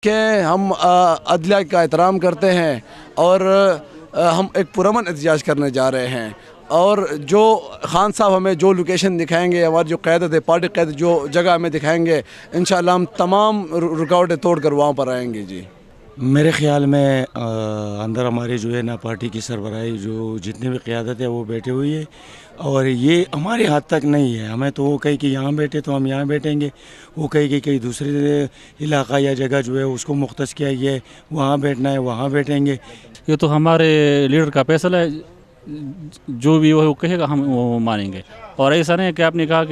کہ ہم عدلیہ کا احترام کرتے ہیں اور ہم ایک پرامن احتجاج کرنے جا رہے ہیں، اور جو خان صاحب ہمیں جو لوکیشن دکھائیں گے، ہماری جو قیادت ہے، پارٹی قیادت جو جگہ ہمیں دکھائیں گے، انشاءاللہ ہم تمام رکاوٹیں توڑ کر وہاں پر آئیں گے جی۔ میرے خیال میں اندر ہمارے جو ہے نا پارٹی کی سربراہی جو جتنے بھی قیادت ہے وہ بیٹھے ہوئی ہے، اور یہ ہمارے ہاتھ تک نہیں ہے۔ ہمیں تو وہ کہے کہ یہاں بیٹھے تو ہم یہاں بیٹھیں گے، وہ کہے کہ کئی دوسرے علاقہ یا جگہ جو ہے اس کو مختص کیا گیا ہے، وہاں بیٹھنا ہے وہاں بیٹھیں گے۔ یہ تو ہمارے لیڈر کا فیصلہ ہے، جو بھی وہ کہے گا ہم وہ مانیں گے، اور ایسا نہیں ہے کہ آپ نے کہا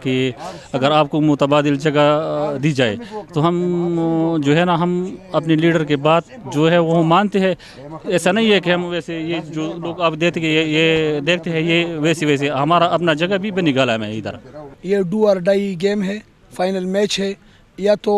کہ اگر آپ کو متبادل جگہ دی جائے تو ہم جو ہے نا ہم اپنے لیڈر کے بات جو ہے وہ مانتے ہیں۔ ایسا نہیں ہے کہ ہم ویسے یہ جو لوگ آپ دیکھتے کہ یہ دیکھتے ہیں یہ ویسے ہمارا اپنا جگہ بھی بنی گالا میں ادھر۔ یہ ڈو اور ڈائی گیم ہے، فائنل میچ ہے، یا تو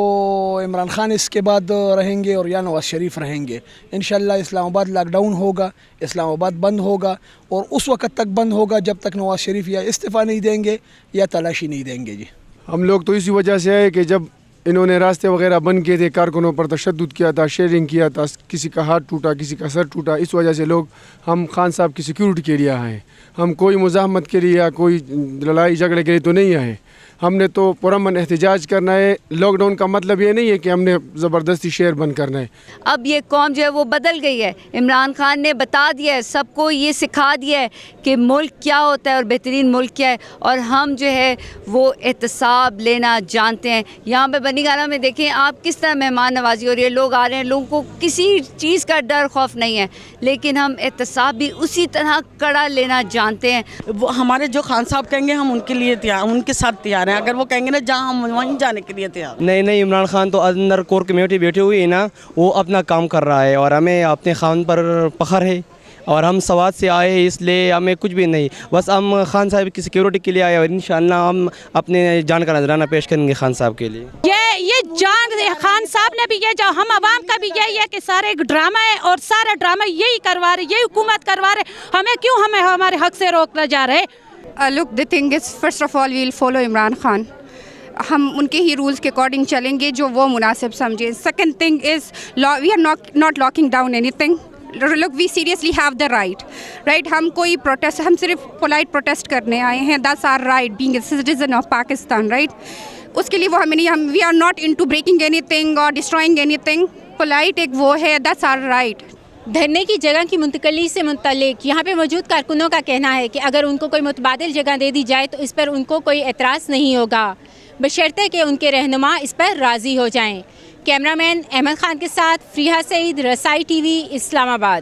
عمران خان اس کے بعد رہیں گے اور یا نواز شریف رہیں گے۔ انشاءاللہ اسلام آباد لاک ڈاؤن ہوگا، اسلام آباد بند ہوگا، اور اس وقت تک بند ہوگا جب تک نواز شریف یا استعفیٰ نہیں دیں گے یا تلاشی نہیں دیں گے جی۔ ہم لوگ تو اسی وجہ سے آئے کہ جب انہوں نے راستے وغیرہ بند کیے تھے، کارکنوں پر تشدد کیا تھا، شیئرنگ کیا تھا، کسی کا ہاتھ ٹوٹا، کسی کا سر ٹوٹا، اس وجہ سے لوگ ہم خان صاحب کی سیکیورٹی کے لیے آئے ہیں۔ ہم کوئی مزاحمت کے لیے یا کوئی لڑائی جھگڑے کے لیے تو نہیں آئے، ہم نے تو پرامن احتجاج کرنا ہے۔ لاک ڈاؤن کا مطلب یہ نہیں ہے کہ ہم نے زبردستی شہر بند کرنا ہے۔ اب یہ قوم جو ہے وہ بدل گئی ہے، عمران خان نے بتا دیا ہے، سب کو یہ سکھا دیا ہے کہ ملک کیا ہوتا ہے اور بہترین ملک کیا ہے، اور ہم جو ہے وہ احتساب لینا جانتے ہیں۔ یہاں پہ بنی گالہ میں دیکھیں آپ کس طرح مہمان نوازی ہو رہی ہے، لوگ آ رہے ہیں، لوگوں کو کسی چیز کا ڈر خوف نہیں ہے، لیکن ہم احتساب بھی اسی طرح کڑا لینا جانتے ہیں۔ وہ ہمارے جو خان صاحب کہیں گے ہم ان کے لیے تیار، ان کے ساتھ تیار ہیں، اگر وہ کہیں گے نا جہاں ہم وہیں جانے کے لیے تیار۔ نہیں، عمران خان تو اندر کور کمیٹی بیٹھی ہوئی ہے نا، وہ اپنا کام کر رہا ہے، اور ہمیں اپنے خان پر فخر ہے، اور ہم سوات سے آئے اس لیے ہمیں کچھ بھی نہیں، بس ہم خان صاحب کی سیکیورٹی کے لیے آئے، اور انشاءاللہ ہم اپنے جان کا نذرانہ پیش کریں گے خان صاحب کے لیے۔ یہ جان خان صاحب نے بھی یہ جو ہم عوام کا بھی یہی ہے کہ سارے ایک ڈرامہ ہے، اور سارا ڈرامہ یہی کروا رہے، یہی حکومت کروا رہے، ہمیں کیوں ہمارے حق سے روکنا جا رہے۔ Look, the thing is, first of all, we'll follow Imran Khan. ہم ان کے ہی رولز کے اکارڈنگ چلیں گے جو وہ مناسب سمجھیں۔ Second thing is we are not locking down anything. Look, we seriously have the right. ہم کوئی پروٹیسٹ، ہم صرف پولائٹ پروٹیسٹ کرنے آئے ہیں، that's our right being a citizen of Pakistan, right؟ اس کے لیے وہ ہمیں نہیں، we are not into breaking anything or destroying anything. Polite ایک وہ ہے، that's our right. دھرنے کی جگہ کی منتقلی سے متعلق یہاں پہ موجود کارکنوں کا کہنا ہے کہ اگر ان کو کوئی متبادل جگہ دے دی جائے تو اس پر ان کو کوئی اعتراض نہیں ہوگا، بشرطے کہ ان کے رہنما اس پر راضی ہو جائیں۔ کیمرہ مین احمد خان کے ساتھ فریحہ سعید، رسائی ٹی وی، اسلام آباد۔